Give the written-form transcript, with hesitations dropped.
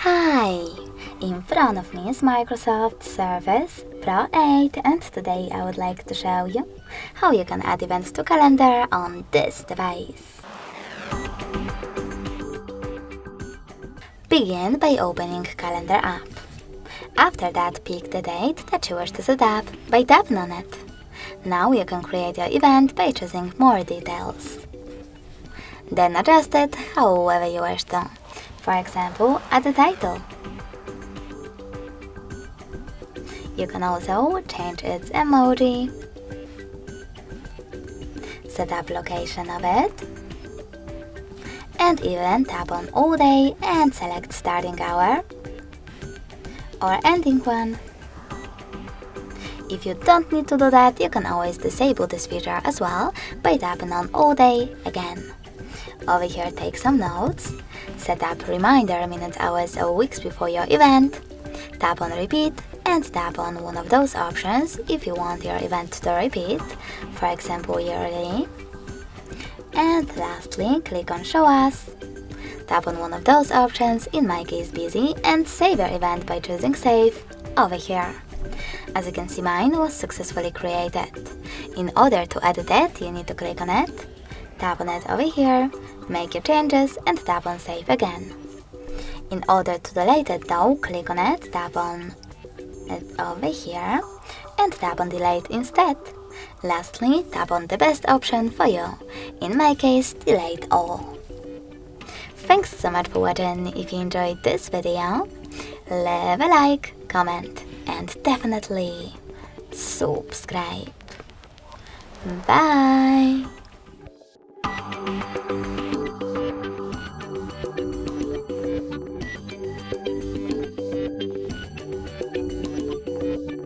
Hi! In front of me is Microsoft Surface Pro 8 and today I would like to show you how you can add events to calendar on this device. Begin by opening Calendar app. After that, pick the date that you wish to set up by tapping on it. Now you can create your event by choosing more details. Then adjust it however you wish to. For example, add a title. You can also change its emoji, set up location of it, and even tap on all day and select starting hour or ending one. If you don't need to do that, you can always disable this feature as well by tapping on all day again. Over here, take some notes, set up reminder minutes, hours or weeks before your event, tap on repeat and tap on one of those options if you want your event to repeat, for example yearly. And lastly, click on show us. Tap on one of those options, in my case busy, and save your event by choosing save over here. As you can see, mine was successfully created. In order to edit it, you need to click on it, tap on it over here, make your changes and tap on save again. In order to delete it though, click on it, tap on it over here and tap on delete instead. Lastly, tap on the best option for you, in my case delete all. Thanks so much for watching. If you enjoyed this video, leave a like, comment and definitely subscribe. Bye!